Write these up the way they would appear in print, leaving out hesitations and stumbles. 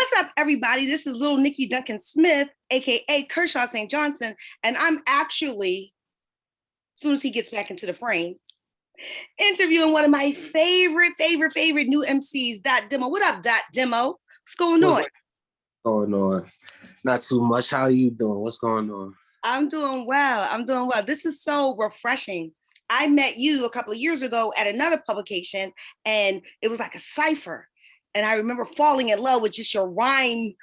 What's up, everybody? This is little Nikki Duncan-Smith, aka Kershaw St. Johnson, and I'm actually, as soon as he gets back into the frame, interviewing one of my favorite new MCs, Dot Demo. What up, Dot Demo? What's going on? Going on? Not too much. How are you doing? What's going on? I'm doing well. This is so refreshing. I met you a couple of years ago at another publication, and it was like a cipher. And I remember falling in love with just your rhyme,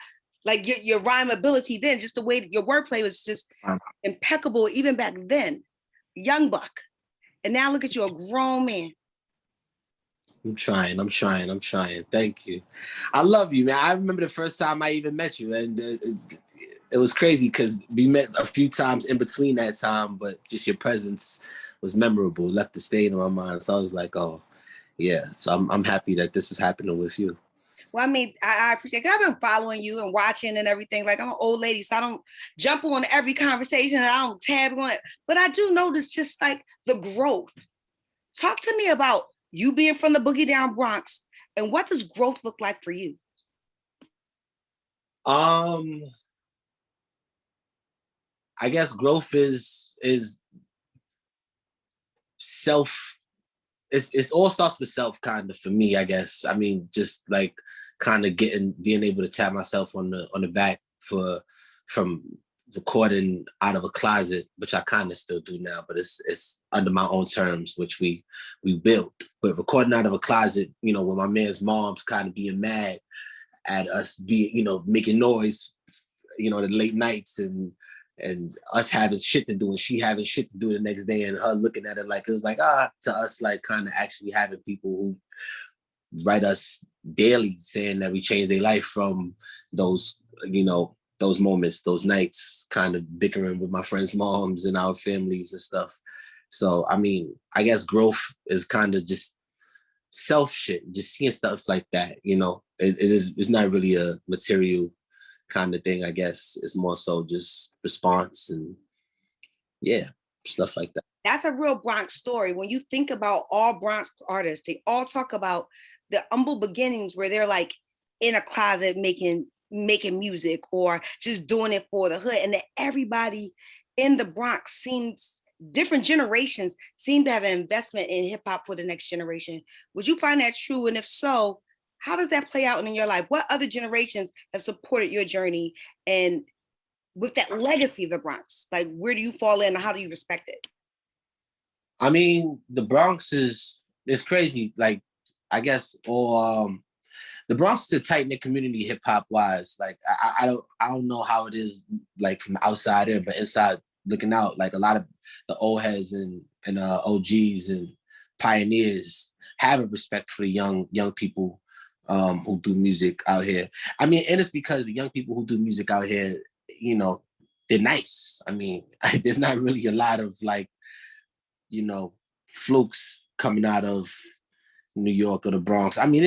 like your rhyme ability then, just the way that your wordplay was just impeccable, even back then. Young buck. And now look at you, a grown man. I'm trying. Thank you. I love you, man. I remember the first time I even met you, and it was crazy because we met a few times in between that time, but just your presence was memorable, left a stain on my mind. So I was like, oh, yeah. So I'm happy that this is happening with you. Well, I mean, I appreciate it. I've been following you and watching and everything. Like, I'm an old lady, so I don't jump on every conversation and I don't tab on it. But I do notice just like the growth. Talk to me about you being from the Boogie Down Bronx, and what does growth look like for you? I guess growth is self. It's all starts with self, kind of, for me. I guess. I mean, just like kind of being able to tap myself on the back from recording out of a closet, which I kind of still do now, but it's under my own terms, which we built. But recording out of a closet, when my man's mom's kind of being mad at us making noise, the late nights and us having shit to do and she having shit to do the next day and her looking at it like it was like, to us, like kind of actually having people who write us daily saying that we changed their life from those moments, those nights, kind of bickering with my friends' moms and our families and stuff. So, I mean, I guess growth is kind of just self shit, just seeing stuff like that, it's not really a material kind of thing, I guess. It's more so just response and stuff like that. That's a real Bronx story. When you think about all Bronx artists, they all talk about the humble beginnings where they're like in a closet making music or just doing it for the hood. And that everybody in the Bronx seems, different generations seem to have an investment in hip hop for the next generation. Would you find that true? And if so, how does that play out in your life? What other generations have supported your journey? And with that legacy of the Bronx, like, where do you fall in and how do you respect it? I mean, the Bronx is crazy. Like, I guess, or the Bronx is a tight-knit community hip hop wise. Like, I don't know how it is like from outside in, but inside looking out, like a lot of the old heads and OGs and pioneers have a respect for the young people who do music out here. I mean, and it's because the young people who do music out here, they're nice. I mean, there's not really a lot of like, flukes coming out of New York or the Bronx. I mean,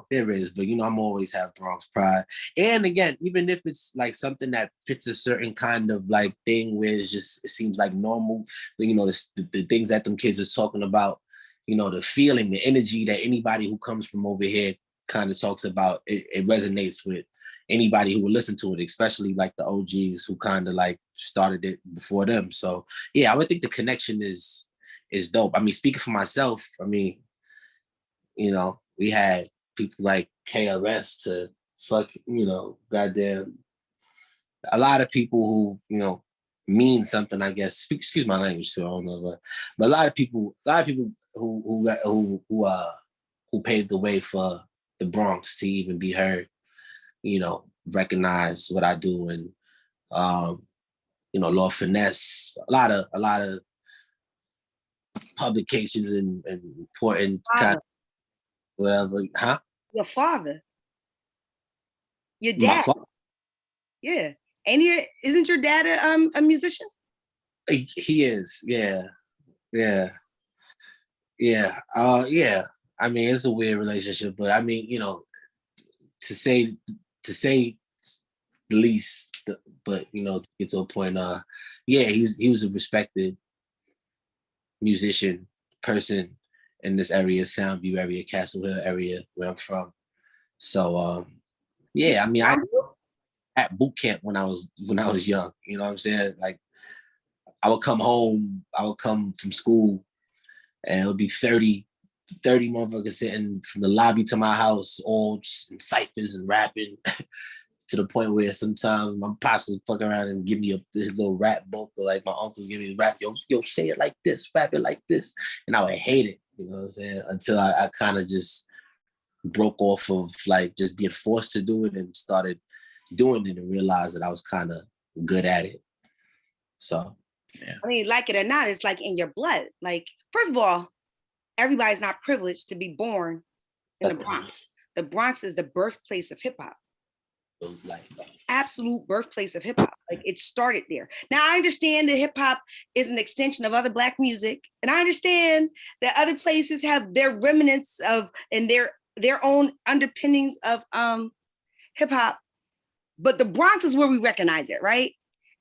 there is, but I'm always have Bronx pride. And again, even if it's like something that fits a certain kind of like thing where it seems like normal, the things that them kids are talking about, the feeling, the energy that anybody who comes from over here kind of talks about, it resonates with anybody who will listen to it, especially like the OGs who kind of like started it before them. So yeah, I would think the connection is dope. I mean, speaking for myself, I mean, we had people like KRS to goddamn, a lot of people who, mean something, I guess. Excuse my language too, I don't know, but a lot of people who paved the way for the Bronx to even be heard, recognize what I do, and Lord Finesse, a lot of publications and important kind of whatever, huh? Your father, your dad. My father? Yeah. And isn't your dad a musician? He is, yeah. Yeah. I mean, it's a weird relationship, but I mean, to say the least, but to get to a point, he was a respected musician person in this area, Soundview area, Castle Hill area, where I'm from. So Yeah, I mean, I at boot camp when I was young. You know what I'm saying? Like I would come home, I would come from school, and it would be 30 motherfuckers sitting from the lobby to my house, all just in ciphers and rapping. To the point where sometimes my pops would fuck around and give me this little rap book, or like my uncles give me rap, yo, say it like this, rap it like this. And I would hate it, you know what I'm saying? Until I kind of just broke off of like just being forced to do it and started doing it and realized that I was kind of good at it. So, yeah. I mean, like it or not, it's like in your blood. Like, first of all, everybody's not privileged to be born in the Bronx. The Bronx is the birthplace of hip hop. Like Absolute birthplace of hip hop. Like it started there. Now I understand that hip hop is an extension of other Black music, and I understand that other places have their remnants of and their own underpinnings of hip hop. But the Bronx is where we recognize it, right?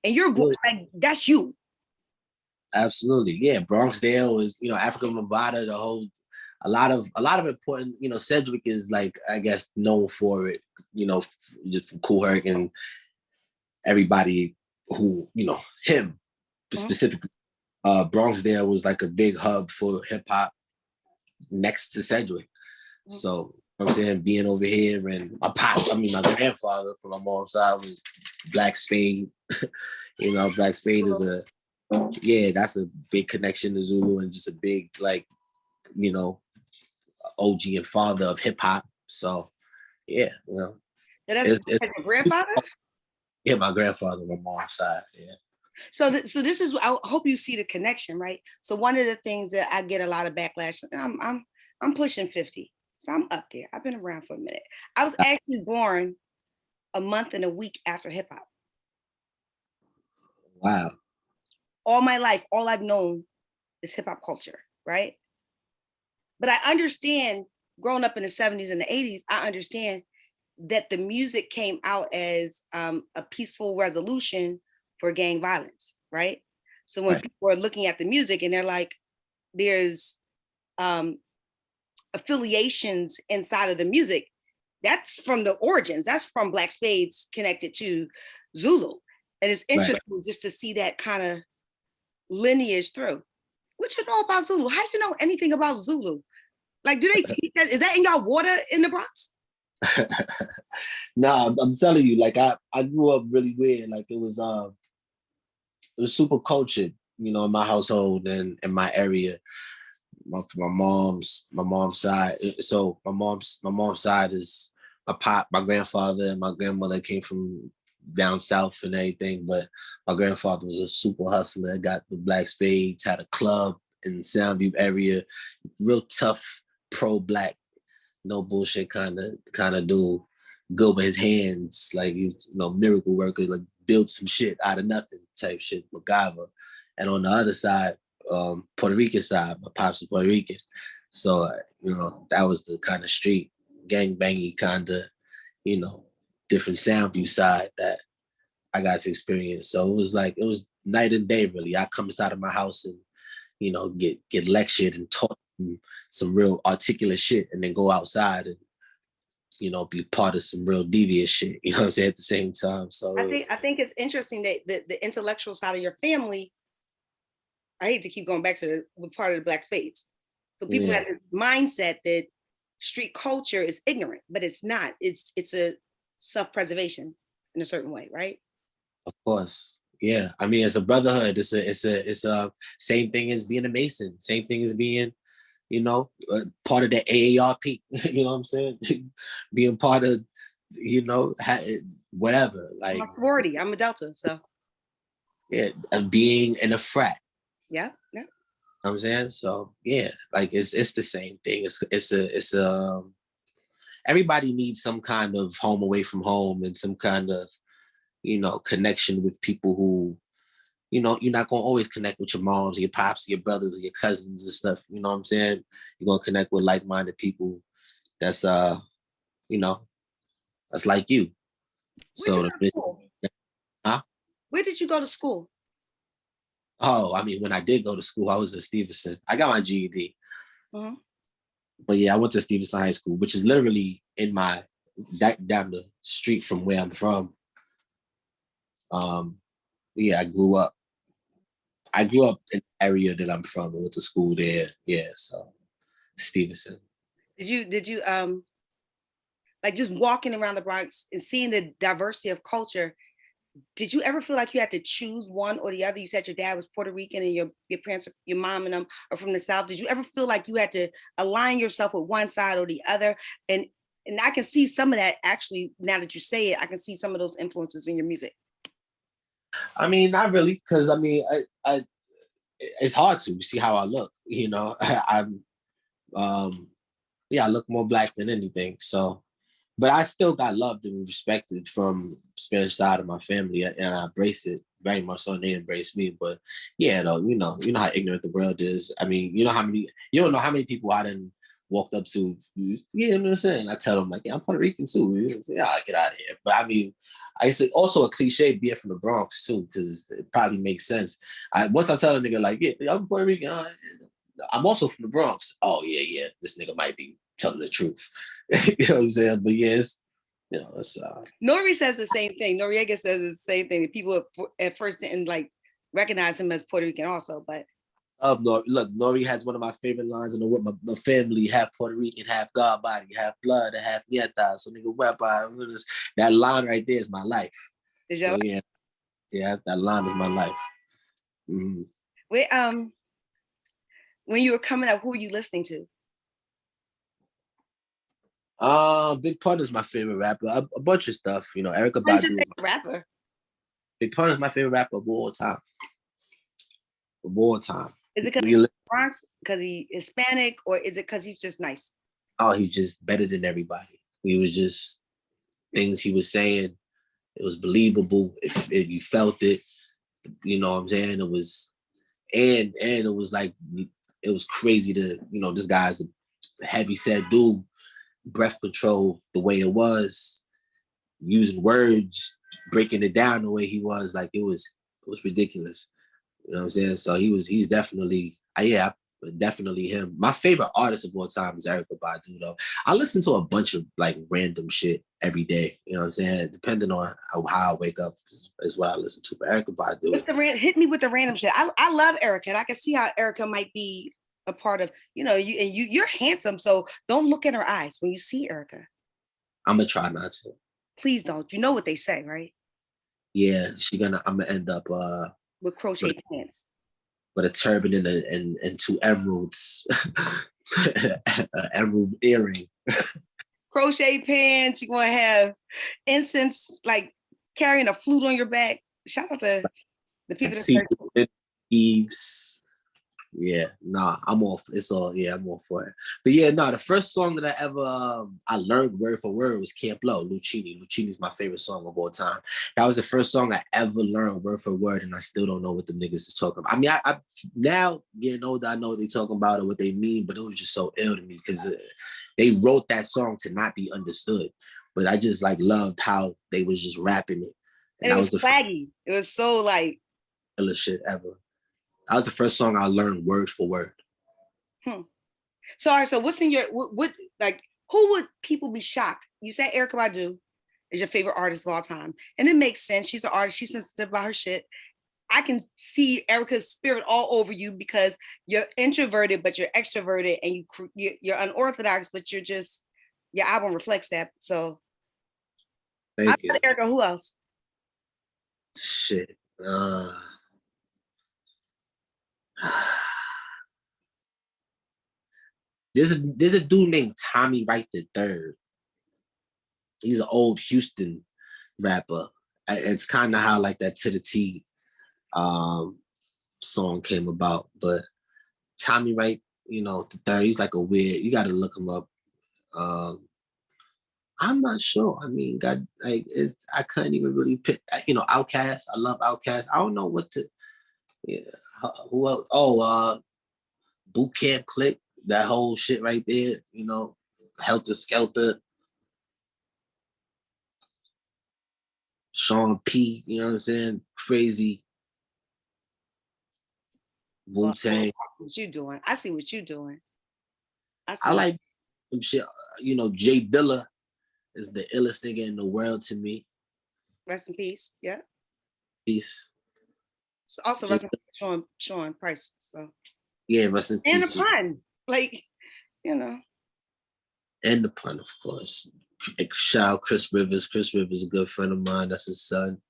And you're like that's you. Absolutely, yeah. Bronxdale is, Africa Mabata, the whole. A lot of important, Sedgwick is like, I guess, known for it, just from Kool Herc and everybody who, him specifically. Bronxdale was like a big hub for hip hop next to Sedgwick. So I'm saying being over here, and my grandfather from my mom's side was Black Spade. Black Spade is that's a big connection to Zulu, and just a big OG and father of hip hop. So yeah, That's your grandfather? Yeah, my grandfather, my mom's side. Yeah. So this is, I hope you see the connection, right? So one of the things that I get a lot of backlash, I'm pushing 50. So I'm up there. I've been around for a minute. I was actually born a month and a week after hip hop. Wow. All my life, all I've known is hip hop culture, right? But I understand, growing up in the 70s and the 80s, I understand that the music came out as a peaceful resolution for gang violence, right? So when people are looking at the music and they're like, there's affiliations inside of the music, that's from the origins. That's from Black Spades connected to Zulu. And it's interesting just to see that kind of lineage through. What you know about Zulu? How do you know anything about Zulu? Like, do they teach that? Is that in y'all water in the Bronx? No, I'm telling you, like I grew up really weird. Like it was super cultured, in my household and in my area. My mom's side. So my mom's side is my grandfather and my grandmother came from down south and everything, but my grandfather was a super hustler. Got the Black Spades, had a club in the Soundview area, real tough, pro-Black, no bullshit kind of dude. Good with his hands, like he's miracle worker, like build some shit out of nothing type shit, MacGyver. And on the other side, Puerto Rican side, my pops is Puerto Rican, so that was the kind of street gang bangy kind of different Soundview side that I got to experience. So it was night and day really. I come inside of my house and get lectured and taught some real articulate shit, and then go outside and be part of some real devious shit, you know what I'm saying, at the same time. So I think it's interesting that the intellectual side of your family, I hate to keep going back to the part of the Black Spades. So people have this mindset that street culture is ignorant, but it's not. It's a self-preservation in a certain way, right? Of course. Yeah. I mean, it's a brotherhood. It's a same thing as being a Mason, same thing as being, part of the AARP, you know what I'm saying? Being part of, whatever. Like I'm a sorority, I'm a Delta, so. Yeah, and being in a frat. Yeah. You know what I'm saying? So yeah, like it's the same thing. It's everybody needs some kind of home away from home and some kind of, connection with people who, you're not going to always connect with your moms, your pops, your brothers, or your cousins and stuff. You know what I'm saying? You're going to connect with like-minded people that's, that's like you. So, where did you go to school? Oh, I mean, when I did go to school, I was at Stevenson. I got my GED. Mm-hmm. But yeah, I went to Stevenson High School, which is literally in my down the street from where I'm from. Yeah, I grew up in the area that I'm from. I went to school there. Yeah, so Stevenson. Did you like just walking around the Bronx and seeing the diversity of culture, did you ever feel like you had to choose one or the other? You said your dad was Puerto Rican and your parents, your mom and them are from the South. Did you ever feel like you had to align yourself with one side or the other? And I can see some of that actually, now that you say it, I can see some of those influences in your music. I mean, not really, because I mean, I it's hard to see how I look. You know, I'm yeah, I look more black than anything. So, but I still got loved and respected from Spanish side of my family, and I embrace it very much so. And they embrace me. But yeah, though, you know how ignorant the world is. I mean, you don't know how many people I done walked up to. You know what I'm saying? I tell them like, yeah, I'm Puerto Rican too. You know, yeah, get out of here. But I mean, I say also a cliche being from the Bronx too, because it probably makes sense. Once I tell a nigga like, yeah, I'm Puerto Rican. I'm also from the Bronx. Oh yeah, this nigga might be telling the truth. You know what I'm saying? But yes, you know, it's Nori says the same thing. Noriega says the same thing. People at first didn't like recognize him as Puerto Rican also, but Look, Nori has one of my favorite lines in the world. My family, half Puerto Rican, half God body, half blood, and half nieta. So nigga, that line right there is my life. So yeah, that line is my life. Mm-hmm. Wait, when you were coming up, who were you listening to? Big Pun is my favorite rapper. A bunch of stuff, you know. Erykah Who's your Badu. favorite rapper? Big Pun is my favorite rapper of all time. Of all time. Is it because he's Bronx, because he's Hispanic, or is it because he's just nice? Oh, he's just better than everybody. He was just things he was saying. It was believable if you felt it. You know what I'm saying? It was, and it was like, it was crazy to, you know, this guy's a heavy set dude, breath control the way it was, using words, breaking it down the way he was, like it was ridiculous. You know what I'm saying? So he's definitely, yeah, definitely him. My favorite artist of all time is Erykah Badu, though. I listen to a bunch of like random shit every day. You know what I'm saying? Depending on how I wake up is what I listen to. But Erykah Badu. What's the hit me with the random shit? I love Erykah, and I can see how Erykah might be a part of, you know, you're handsome, so don't look in her eyes when you see Erykah. I'm gonna try not to. Please don't. You know what they say, right? Yeah, I'm gonna end up with crochet pants. With a turban and two emeralds, emerald earring. Crochet pants. You're gonna have incense, like carrying a flute on your back. Shout out to the people that Eves. Yeah, nah, I'm all. It's all. Yeah, I'm all for it. But yeah, no, the first song that I ever I learned word for word was Camp Low, Lucchini. Lucchini's my favorite song of all time. That was the first song I ever learned word for word, and I still don't know what the niggas is talking about. I mean, I now getting older, I know what they talking about or what they mean, but it was just so ill to me because they wrote that song to not be understood. But I just like loved how they was just rapping it, and it was the swaggy. It was so like illest shit ever. That was the first song I learned word for word. So, all right, so what's in your, what like, who would people be shocked? You said Erykah Badu is your favorite artist of all time. And it makes sense. She's an artist. She's sensitive about her shit. I can see Erykah's spirit all over you because you're introverted, but you're extroverted, and you're unorthodox, but you're just, your album reflects that. So, Thank you. Erykah, who else? Shit. There's a dude named Tommy Wright III. He's an old Houston rapper. It's kind of how like that To the T song came about. But Tommy Wright, you know, the third, he's like a weird. You got to look him up. I'm not sure. I mean, God, like, I couldn't even really pick. You know, Outkast. I love Outkast. I don't know what to. Yeah. Who else? Oh, Boot Camp Click. That whole shit right there. You know, Helter Skelter. Sean P, you know what I'm saying? Crazy. Wu-Tang. I see what you doing. I see. I like some shit, you know, Jay Dilla. is the illest nigga in the world to me. Rest in peace. Yeah. Peace. So also Just rest in peace, Sean Price. So yeah, rest in and a peace. pun, like you know. And the pun, of course. Shout out Chris Rivers. Chris Rivers is a good friend of mine. That's his son.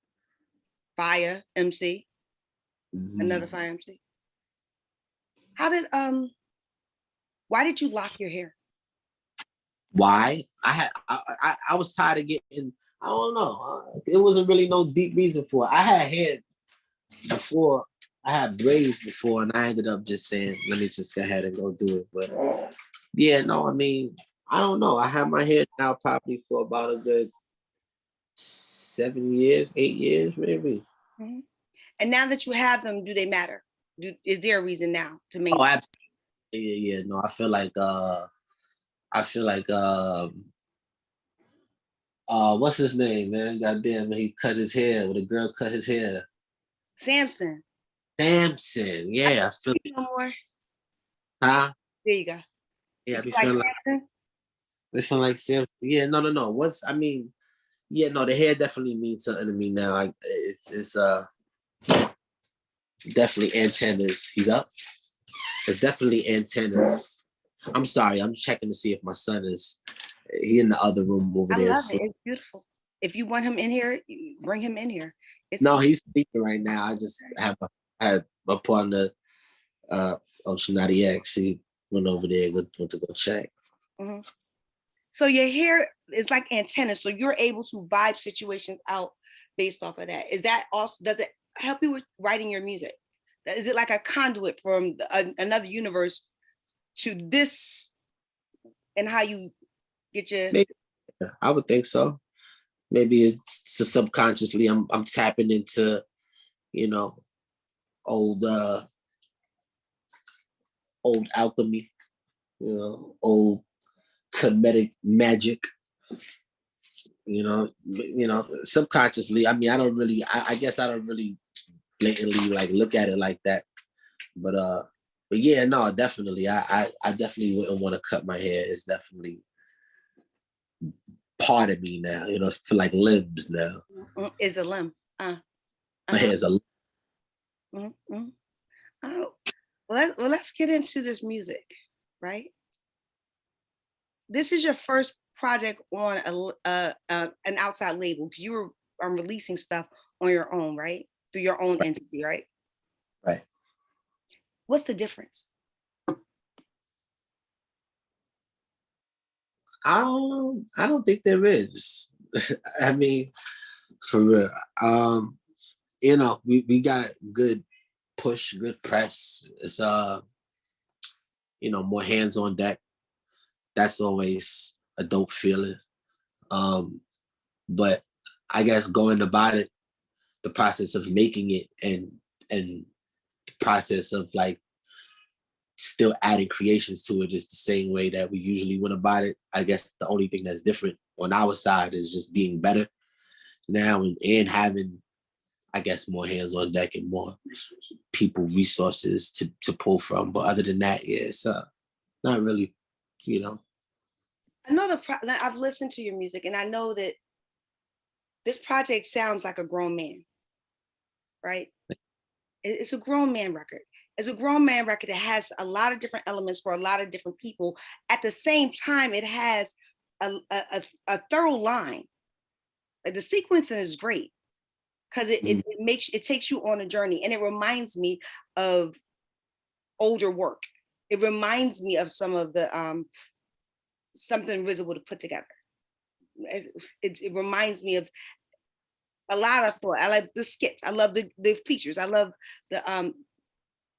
Fire MC. Another Fire MC. How did why did you lock your hair? Why? I was tired of getting. I don't know. It wasn't really no deep reason for it. I had hair before. I had braids before, and I ended up just saying, "Let me just go ahead and go do it." But yeah, no, I mean, I don't know. I had my hair now probably for about a good 7 years, 8 years, maybe. Mm-hmm. And now that you have them, do they matter? Is there a reason now to Oh, maintain? absolutely. Yeah. No, I feel like what's his name, man? Goddamn, he cut his hair. When a girl cut his hair. Samson. Samson. Yeah, I feel No more. huh? There you go. Yeah, You I be feel like feeling Samson? like Samson. Yeah, no. Once I mean, yeah, no, the hair definitely means something to me now. It's definitely antennas. He's up. It's definitely antennas. I'm sorry, I'm checking to see if my son is he in the other room over I there. love So, it. It's beautiful. If you want him in here, bring him in here. It's no, he's sleeping right now. I had my partner Shanati X. She went over there, went to go check. mm-hmm. So your hair is like antennas, so you're able to vibe situations out based off of that. Is that also, does it help you with writing your music? Is it like a conduit from another universe to this and how you get your Maybe I would think so. Maybe it's so subconsciously I'm tapping into, you know, old old alchemy, old comedic magic, subconsciously. I mean, I guess I don't really blatantly like look at it like that. But yeah, no, definitely. I definitely wouldn't want to cut my hair. It's definitely part of me now, for like limbs now. is a limb. My hair's a mm-hmm. Oh, let's get into this music, right? This is your first project on an outside label because you were releasing stuff on your own, right? Through your own entity, right? right. What's the difference? I don't think there is. I mean, for real. We got good push, good press. It's more hands on deck. That's always a dope feeling. But I guess going about it, the process of making it and the process of like still adding creations to it is the same way that we usually went about it. I guess the only thing that's different on our side is just being better now and having, I guess, more hands on deck and more people resources to pull from. But other than that, yeah, it's not really, I know I've listened to your music and I know that this project sounds like a grown man, right? It's a grown man record. It's a grown man record that has a lot of different elements for a lot of different people. At the same time, it has a thorough line. Like the sequencing is great because it takes you on a journey and it reminds me of older work. It reminds me of some of the something RZA would have put together. It reminds me of a lot of thought. I like the skits. I love the features. I love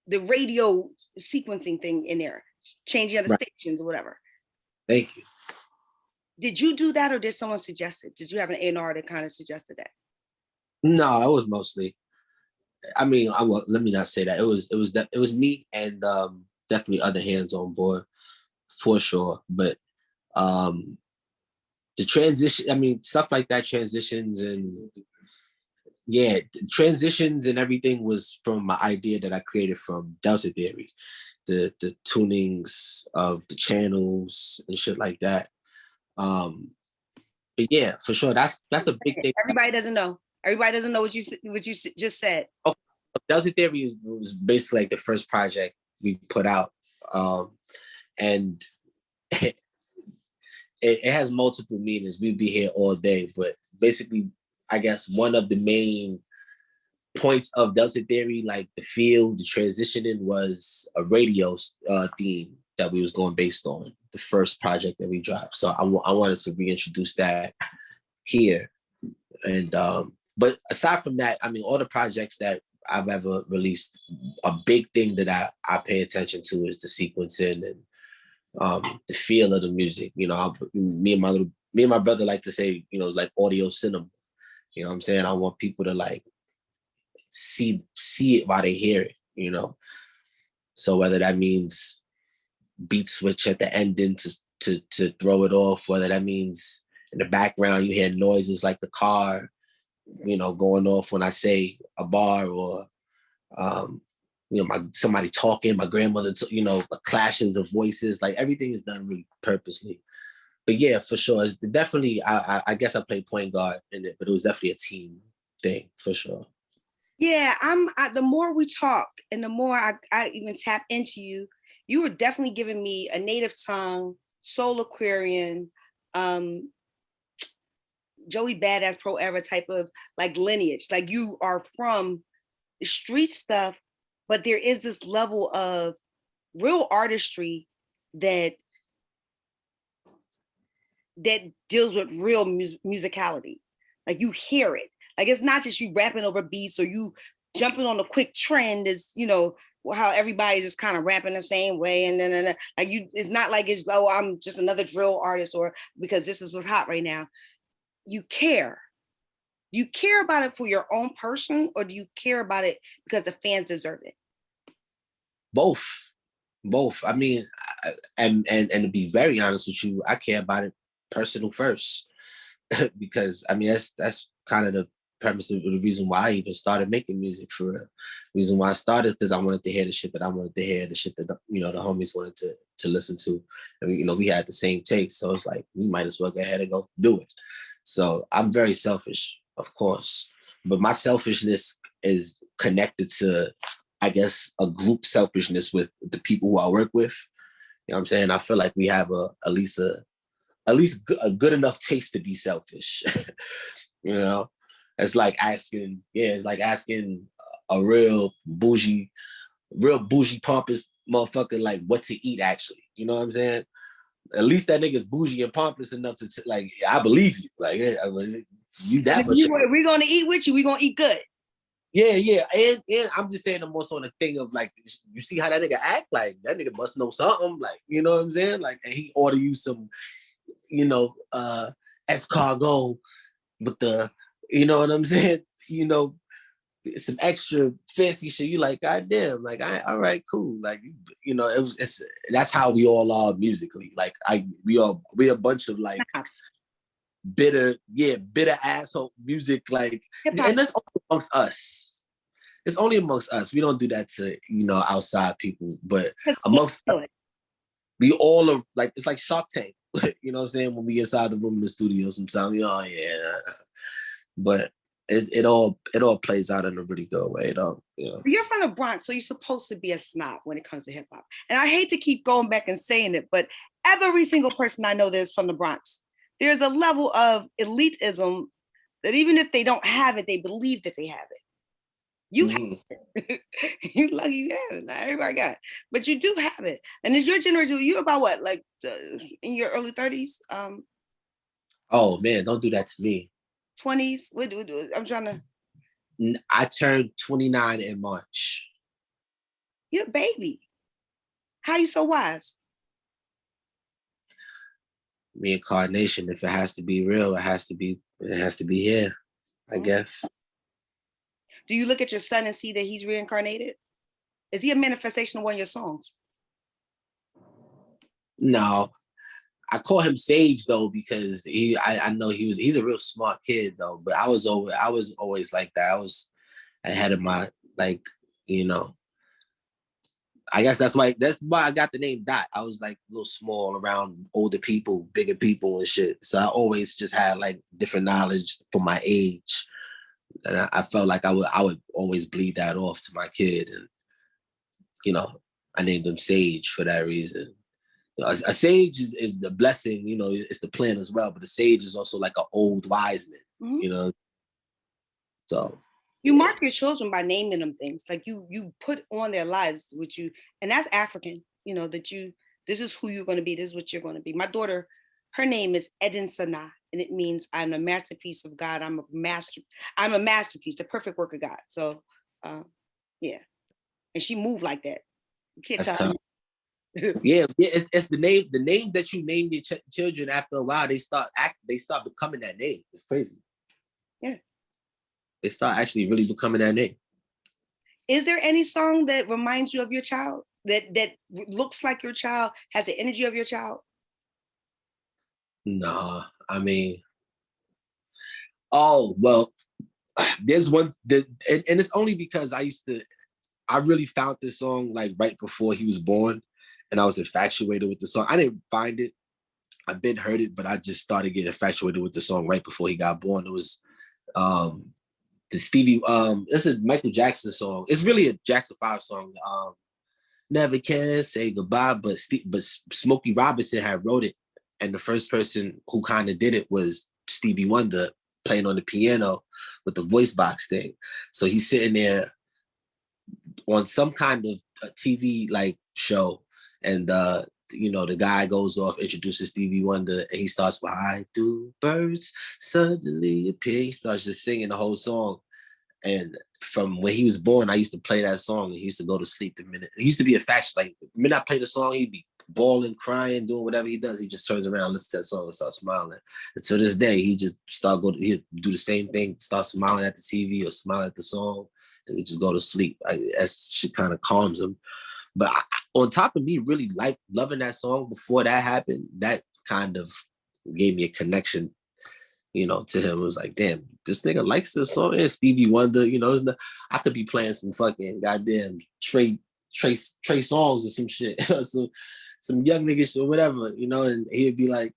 the radio sequencing thing in there, changing of the right. stations or whatever. Thank you. Did you do that or did someone suggest it? Did you have an A&R that kind of suggested that? No, it was mostly. I mean, let me not say that. It was me and definitely other hands on board for sure. But the transition, I mean, stuff like that, transitions and yeah, transitions and everything was from my idea that I created from Delta Theory, the tunings of the channels and shit like that. But yeah, for sure, that's a big thing. Everybody doesn't know. Everybody doesn't know what you just said. Oh, Delta Theory was basically like the first project we put out, and it, it has multiple meanings. We'd be here all day, but basically, I guess one of the main points of Delta Theory, like the feel, the transitioning, was a radio theme that we was going based on the first project that we dropped. So I wanted to reintroduce that here. And but aside from that, I mean, all the projects that I've ever released, a big thing that I pay attention to is the sequencing and the feel of the music. You know, me and my brother like to say, you know, like audio cinema. You know what I'm saying? I want people to like see it while they hear it, you know. So whether that means beat switch at the ending to throw it off, whether that means in the background you hear noises like the car, you know, going off when I say a bar, or you know, somebody talking, my grandmother, you know, clashes of voices, like everything is done really purposely. But yeah, for sure, it's definitely. I guess I played point guard in it, but it was definitely a team thing for sure. Yeah, the more we talk and the more I even tap into you, you were definitely giving me a native tongue, soul Aquarian, um, Joey Badass Pro Era type of like lineage. Like you are from the street stuff, but there is this level of real artistry that that deals with real musicality. Like you hear it. Like it's not just you rapping over beats or you jumping on a quick trend. Is you know how everybody's just kind of rapping the same way, and then like you, it's not like it's oh I'm just another drill artist or because this is what's hot right now. You care. Do you care about it for your own person, or do you care about it because the fans deserve it? Both, both. I mean, and to be very honest with you, I care about it personal first. Because I mean that's kind of the premise of the reason why I even started making music for real. The reason why I started because I wanted to hear the shit that I wanted to hear, the shit that you know the homies wanted to listen to, and you know we had the same taste, so it's like we might as well go ahead and go do it. So I'm very selfish, of course, but my selfishness is connected to, I guess, a group selfishness with the people who I work with. You know what I'm saying? I feel like we have at least a good enough taste to be selfish. You know, it's like asking, yeah, it's like asking a real bougie pompous motherfucker like what to eat actually. You know what I'm saying? At least that nigga's bougie and pompous enough to like, I believe you. Like, you And that if much. we're gonna eat with you, we're gonna eat good. Yeah, yeah, and I'm just saying the most on the thing of like, you see how that nigga act, like that nigga must know something, like you know what I'm saying, like, and he order you some, you know, escargot with the, you know what I'm saying, you know, some extra fancy shit. You like, goddamn, like, all right, cool, like, you know, it's that's how we all are musically. Like, we a bunch of like bitter asshole music, like, and that's only amongst us. It's only amongst us. We don't do that to, you know, outside people, but amongst us, we all are like, it's like Shark Tank. You know what I'm saying? When we inside the room in the studio, sometimes, oh yeah, but it all plays out in a really good way, though. You know? You're from the Bronx, so you're supposed to be a snob when it comes to hip hop. And I hate to keep going back and saying it, but every single person I know that is from the Bronx, there's a level of elitism that even if they don't have it, they believe that they have it. You have it. You lucky you have it. Not everybody got it, but you do have it. And it's your generation. You about what, like in your early 30s, oh man, don't do that to me. 20s. I'm trying to. I turned 29 in March. You're a baby. How you so wise? Reincarnation. If it has to be real, it has to be here, I guess. Do you look at your son and see that he's reincarnated? Is he a manifestation of one of your songs? No, I call him Sage though because I know he's a real smart kid though. But I was always like that. I was ahead of my, like, you know, I guess that's why I got the name Dot. I was like a little small around older people, bigger people and shit. So I always just had like different knowledge for my age. And I felt like I would always bleed that off to my kid. And, you know, I named him Sage for that reason. A sage is the blessing, you know, it's the plan as well. But the sage is also like an old wise man, you know. So you mark your children by naming them things. Like you put on their lives, which you, and that's African, you know, that this is who you're going to be. This is what you're going to be. My daughter, her name is Eden Sana, and it means I'm a masterpiece of God. I'm a masterpiece, the perfect work of God. So, yeah. And she moved like that. You can't that's tell. tough. Yeah, it's the name that you name your children. After a while, they start becoming that name. It's crazy. Yeah, they start actually really becoming that name. Is there any song that reminds you of your child, that looks like your child, has the energy of your child? Nah, I mean, oh well, there's one that, and it's only because I really found this song like right before he was born, and I was infatuated with the song. I didn't find it. I've been heard it, but I just started getting infatuated with the song right before he got born. It was the Stevie, it's a Michael Jackson song. It's really a Jackson 5 song. Never Can Say Goodbye, but Smokey Robinson had wrote it, and the first person who kind of did it was Stevie Wonder playing on the piano with the voice box thing. So he's sitting there on some kind of a TV like show, and you know, the guy goes off, introduces Stevie Wonder, and he starts, "Why do birds suddenly appear?" He starts just singing the whole song. And from when he was born, I used to play that song, and he used to go to sleep the minute. He used to be a fact, like the minute I play the song, he'd be bawling, crying, doing whatever he does. He just turns around, listens to that song, and starts smiling. And to this day, he just he'd do the same thing, start smiling at the TV or smile at the song, and he just go to sleep. That shit kind of calms him. But on top of me really loving that song before that happened, that kind of gave me a connection, you know, to him. It was like, damn, this nigga likes this song. And Stevie Wonder, you know, I could be playing some fucking goddamn Trey songs or some shit, some young niggas or whatever, you know, and he'd be like,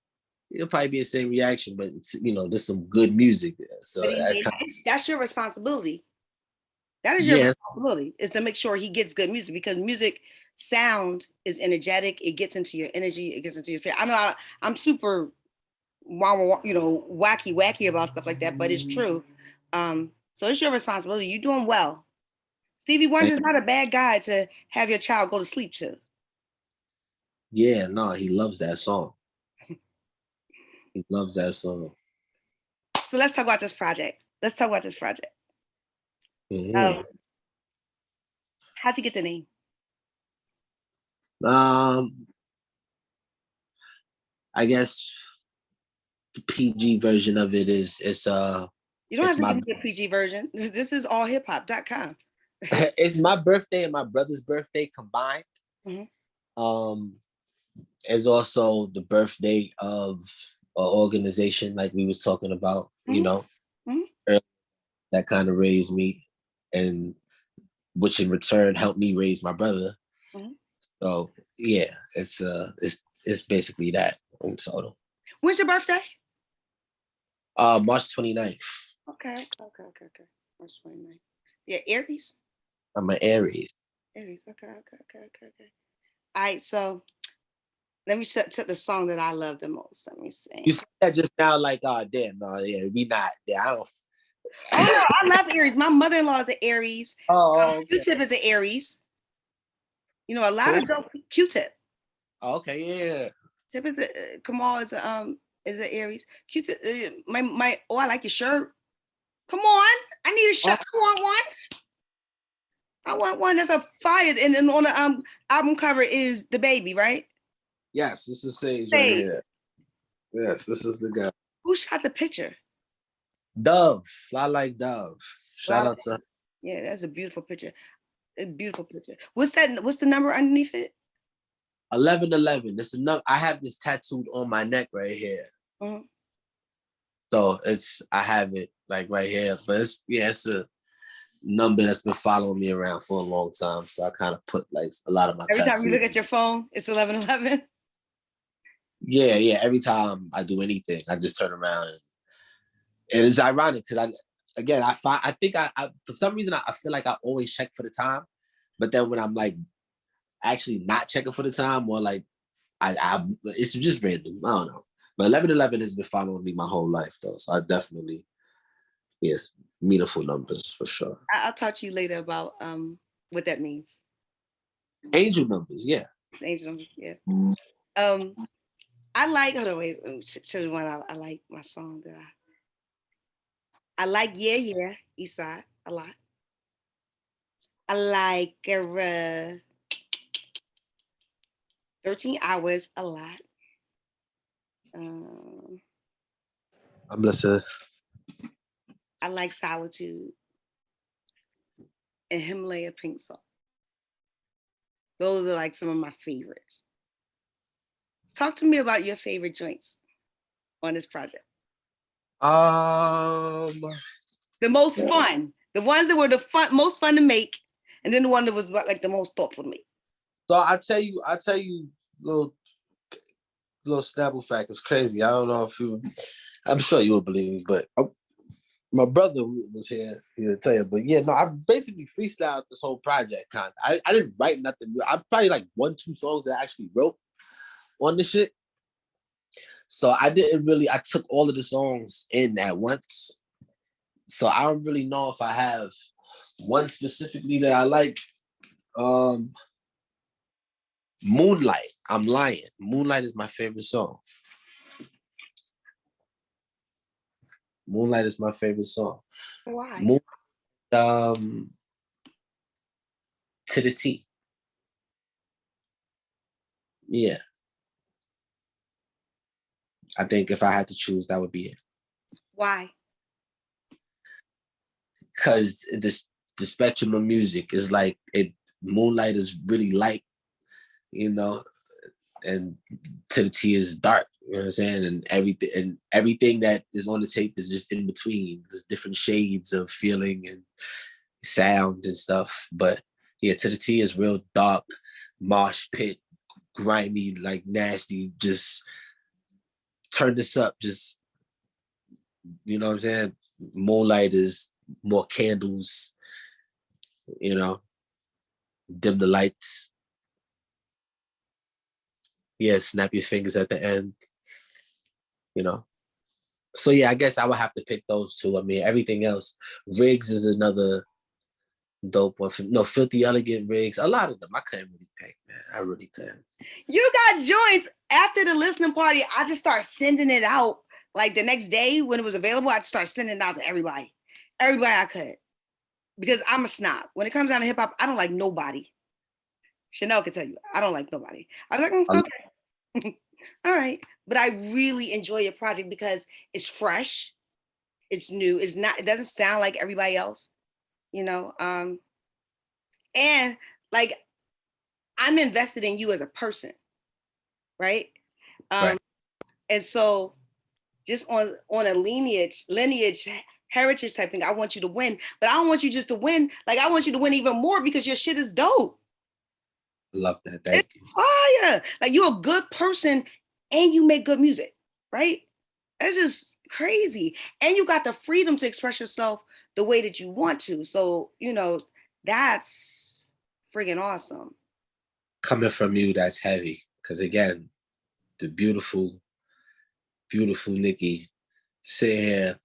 it'll probably be the same reaction, but it's, you know, there's some good music there. So that's your responsibility. That is your yeah, responsibility, is to make sure he gets good music, because music sound is energetic. It gets into your energy. It gets into your spirit. I know I'm super, you know, wacky about stuff like that, but it's true. So it's your responsibility. You're doing well. Stevie Wonder's not a bad guy to have your child go to sleep to. yeah, no, he loves that song. He loves that song. So let's talk about this project. Mm-hmm. How'd you get the name? I guess the PG version of it is you don't have to give me a PG version. This is allhiphop.com. It's my birthday and my brother's birthday combined. It's also the birthday of an organization like we was talking about, you know, that kind of raised me, and which in return helped me raise my brother. So yeah, it's basically that in total. When's your birthday? March 29th. Okay. March 29th. Yeah, Aries? I'm an Aries. Okay. All right, so let me set the song that I love the most. Let me see. You said that just now, like, oh damn, no, yeah, we not. Yeah, I don't. Oh no, I love Aries. My mother-in-law is an Aries. Okay. Q-Tip is an Aries. You know, a lot of dope. Q-Tip. Okay, yeah. Tip is Kamal is an Aries. Q-Tip, I like your shirt. Come on, I need a shirt. I want one. I want one that's a fire. And then on the album cover is the baby, right? Yes, this is Sage right here. Yes, this is the guy. Who shot the picture? Dove. Fly Like Dove. Shout out to her. Yeah, that's a beautiful picture. A beautiful picture. What's the number underneath it? 1111. This enough. I have this tattooed on my neck right here. So I have it like right here. But it's number that's been following me around for a long time. So I kind of put like a lot of my Every time you tattoos. look at your phone, it's 11:11. Yeah. Every time I do anything, I just turn around and it's ironic because I think I for some reason I feel like I always check for the time, but then when I'm like actually not checking for the time or like I it's just random. I don't know. But 11:11 has been following me my whole life though. So I definitely, yes, meaningful numbers for sure. I'll talk to you later about what that means. Angel numbers, yeah. Angel numbers, yeah. I like. Hold on, wait. Let me show you one. I like my song that I like. Yeah, Eastside a lot. I like 13 hours a lot. I'm listening. I like Solitude and Himalaya Pink Salt. Those are like some of my favorites. Talk to me about your favorite joints on this project. The most fun, the ones that were the most fun to make, and then the one that was like the most thoughtful to make. So I tell you, little Snapple fact. It's crazy. I don't know if you, I'm sure you will believe me, but my brother was here. He'll tell you. But yeah, no, I basically freestyled this whole project. Kind of. I didn't write nothing. I probably like 1-2 songs that I actually wrote on the shit. So I didn't really. I took all of the songs in at once. So I don't really know if I have one specifically that I like. Moonlight. I'm lying. Moonlight is my favorite song. Moonlight is my favorite song. Why? To the T. Yeah. I think if I had to choose, that would be it. Why? Because the spectrum of music is like it. Moonlight is really light, you know, and To the T is dark. You know what I'm saying? And everything that is on the tape is just in between. There's different shades of feeling and sound and stuff. But yeah, To the T is real dark, mosh pit, grimy, like nasty. Just turn this up. Just, you know what I'm saying? Moonlight is more candles, you know, dim the lights. Yeah, snap your fingers at the end, you know. So yeah, I guess I would have to pick those two. I mean, everything else. Riggs is another dope one. No, Filthy Elegant, Riggs. A lot of them I couldn't really pick, man. I really couldn't. You got joints after the listening party. I just start sending it out like the next day when it was available. I just start sending it out to everybody I could, because I'm a snob. When it comes down to hip hop, I don't like nobody. Chanel can tell you, I don't like nobody. I'm like, okay, all right. But I really enjoy your project because it's fresh, it's new, it's not. It doesn't sound like everybody else, you know. And like I'm invested in you as a person, right? Right. And so just on a lineage heritage type thing, I want you to win, but I don't want you just to win. Like I want you to win even more because your shit is dope. Love that. Thank you. Fire. Like you're a good person and you make good music, right? That's just crazy. And you got the freedom to express yourself the way that you want to. So, you know, that's friggin' awesome. Coming from you, that's heavy. Because again, the beautiful, beautiful Nikki sitting here,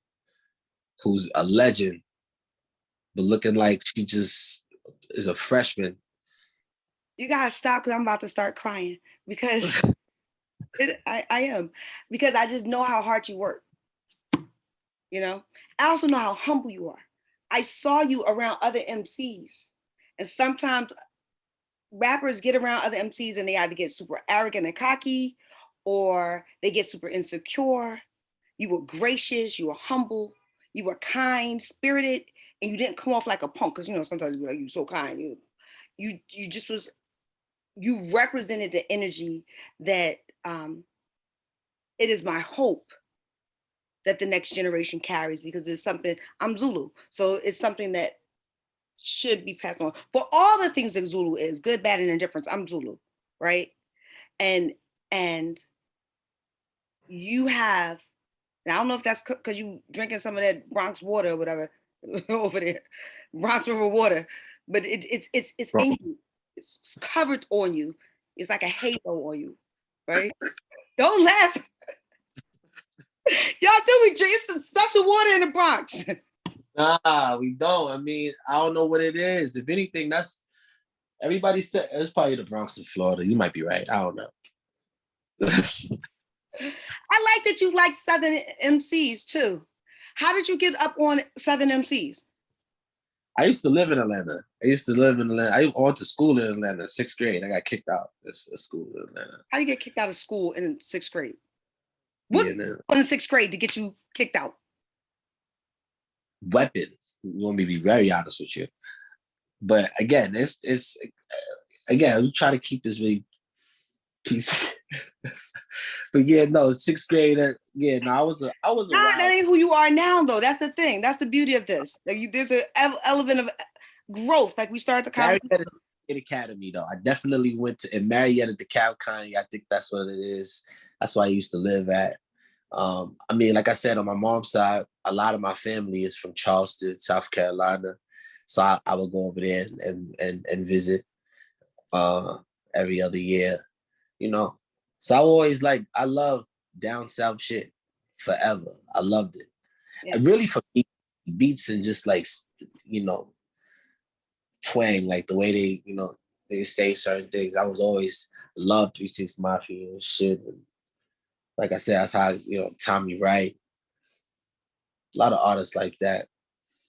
who's a legend, but looking like she just is a freshman. You gotta stop because I'm about to start crying because I am. Because I just know how hard you work. You know, I also know how humble you are. I saw you around other MCs, and sometimes rappers get around other MCs and they either get super arrogant and cocky, or they get super insecure. You were gracious, you were humble, you were kind spirited, and you didn't come off like a punk. Because you know sometimes you're like, you're so kind. You just was, you represented the energy that it is my hope that the next generation carries, because it's something. I'm Zulu, so it's something that should be passed on for all the things that Zulu is, good, bad, and indifference. I'm Zulu, right? And you have, and I don't know if that's because you drinking some of that Bronx water or whatever over there, Bronx River water, but it's in you. It's covered on you. It's like a halo on you, right? Don't laugh. Y'all do, we drink some special water in the Bronx. Nah, we don't. I mean, I don't know what it is. If anything, that's everybody said it's probably the Bronx in Florida. You might be right. I don't know. I like that you like Southern MCs too. How did you get up on Southern MCs? I used to live in Atlanta. I went to school in Atlanta, 6th grade. I got kicked out of school in Atlanta. How do you get kicked out of school in 6th grade? What in the 6th grade to get you kicked out? Weapon. You want me to be very honest with you. But again, it's again, we try to keep this really peace. But yeah, no, 6th grade. Yeah, no, I was a that ain't who you are now, though. That's the thing. That's the beauty of this. Like there's an element of growth. Like we started the conversation. Academy, though. I definitely went to in Marietta, DeKalb County. I think that's what it is. That's where I used to live at. I mean, like I said, on my mom's side, a lot of my family is from Charleston, South Carolina. So I would go over there and visit every other year, you know. So I love down south shit forever. I loved it. Yeah. And really for beats and just like, you know, twang, like the way they say certain things. I was always loved 3 6 Mafia and shit. And like I said, that's how, Tommy Wright. A lot of artists like that.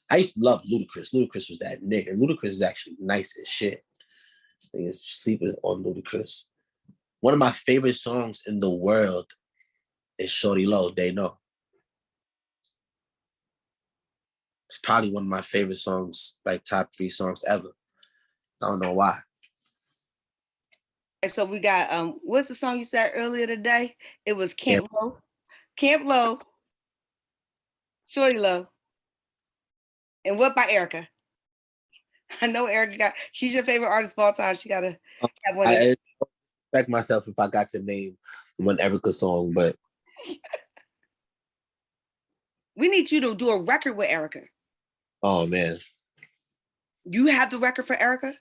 I used to love Ludacris. Ludacris was that nigga. Ludacris is actually nice as shit. Niggas sleeping on Ludacris. One of my favorite songs in the world is Shorty Low, They Know. It's probably one of my favorite songs, like top 3 songs ever. I don't know why. And so we got, what's the song you said earlier today? It was Camp Low. Camp Low. Shorty Low. And what by Erica? I know Erica she's your favorite artist of all time. She gotta have one. I respect myself if I got to name one Erica song, but we need you to do a record with Erica. Oh man. You have the record for Erica?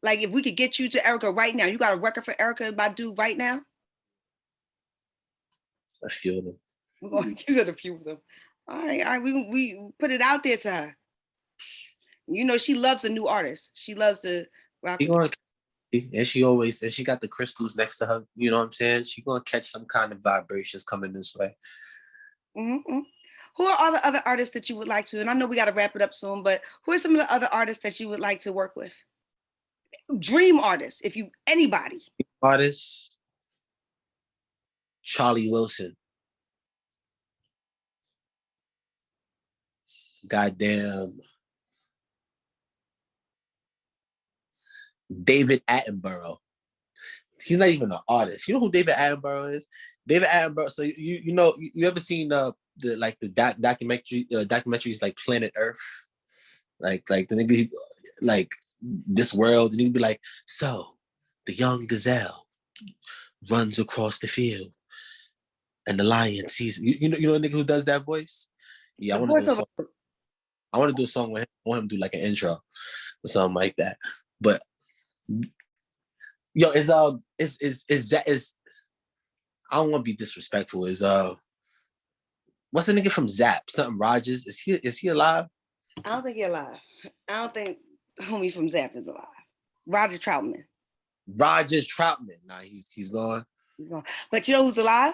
Like if we could get you to Erica right now, you got a record for Erica Badu right now? A few of them. We're going to use a few of them. All right. We put it out there to her. You know, she loves a new artist. She loves to rock. And she got the crystals next to her. You know what I'm saying? She gonna catch some kind of vibrations coming this way. Mm-hmm. Who are all the other artists that you would like to? And I know we got to wrap it up soon, but who are some of the other artists that you would like to work with? Dream artists, if you anybody. Artists. Charlie Wilson. Goddamn. David Attenborough. He's not even an artist. You know who David Attenborough is? David Attenborough. So you ever seen the documentaries like Planet Earth, like the nigga like this world, and he'd be like, so the young gazelle runs across the field, and the lion sees. You know a nigga who does that voice? Yeah, I want to do a song. I want to do a song with him. I want him to do like an intro or something like that. But yo, is I don't want to be disrespectful. Is what's the nigga from Zap? Something Rogers. Is he alive? I don't think he's alive. I don't think homie from Zap is alive. Roger Troutman. Rogers Troutman. Nah, he's gone. He's gone. But you know who's alive?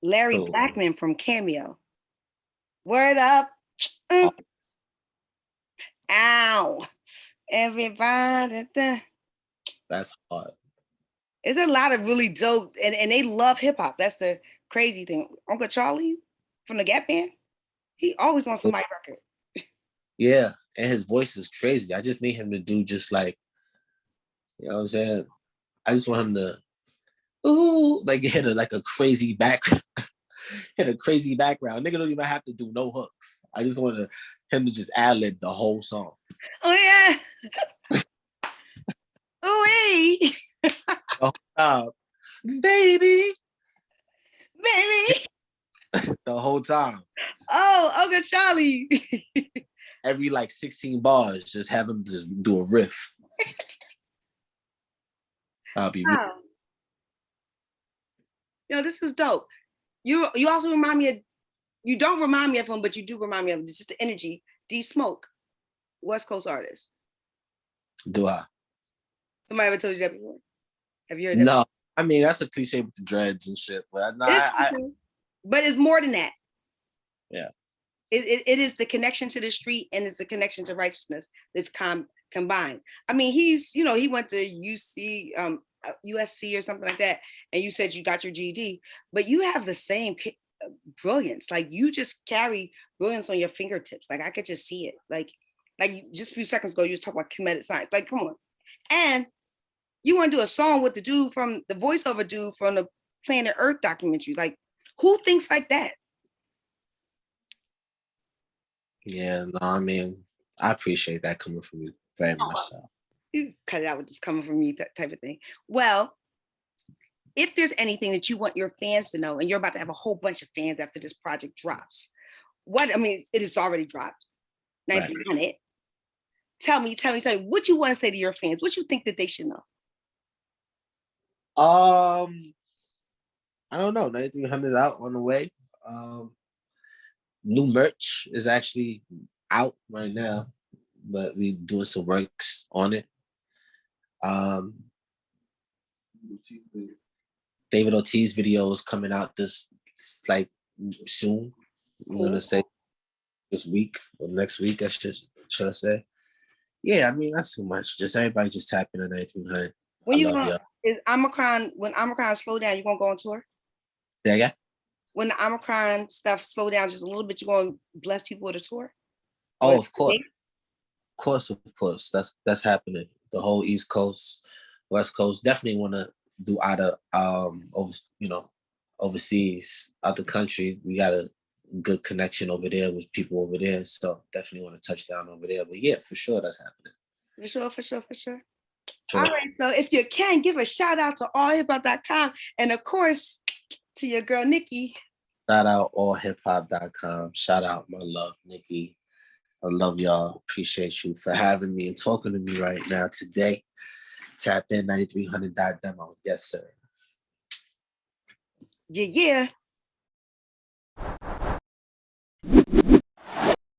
Larry Blackman from Cameo. Word up. Ow. Everybody. That's hard. It's a lot of really dope, and they love hip hop. That's the crazy thing. Uncle Charlie from the Gap Band, he always on somebody's record. Yeah, and his voice is crazy. I just need him to do just like, you know what I'm saying? I just want him to, like hit a crazy background. Hit a crazy background. Nigga don't even have to do no hooks. I just want him to just ad-lib the whole song. Oh yeah. Ooh, Oh, baby, baby. the whole time. Oh, Uncle Charlie. Every like 16 bars, just have him just do a riff. I'll be Wow. Yo, this is dope. You also remind me of, you don't remind me of him, but you do remind me of him. It's just the energy. D Smoke, West Coast artist. do I? Somebody ever told you that before? Have you heard that? No, I mean that's a cliche with the dreads and shit, but no, It is cool, but it's more than that. Yeah. It is the connection to the street and it's the connection to righteousness that's combined. I mean, he's, he went to USC or something like that, and you said you got your GED, but you have the same brilliance. Like you just carry brilliance on your fingertips. Like I could just see it. Like just a few seconds ago, you was talking about comedic science. Like, come on. And you want to do a song with the dude from the voiceover dude from the Planet Earth documentary. Like, who thinks like that? Yeah, no, I mean, I appreciate that coming from you very much so. You cut it out with this coming from me, that type of thing. Well, if there's anything that you want your fans to know, and you're about to have a whole bunch of fans after this project drops, it is already dropped, 1900. Right. Tell me, what you want to say to your fans, what you think that they should know. I don't know. 1900 is out on the way. New merch is actually out right now, but we doing some works on it. David Ortiz video is coming out this like soon. I'm gonna say this week or next week. That's just should I say? Yeah, I mean that's too much. Just everybody just tap into 1900. When you gonna, is Omicron, when Omicron slow down, you gonna go on tour? Yeah, yeah. When the Omicron stuff slow down just a little bit, you gonna bless people with a tour? Oh, of course. Of course. That's happening. The whole East Coast, West Coast definitely want to do out of overseas, out the country. We got a good connection over there with people over there, so definitely want to touch down over there. But yeah, for sure, that's happening. For sure. Sure. All right, so if you can, give a shout out to allhiphop.com and of course to your girl Nikki. Shout out allhiphop.com. Shout out my love, Nikki. I love y'all. Appreciate you for having me and talking to me right now today. Tap in 9300.demo. Yes, sir. Yeah.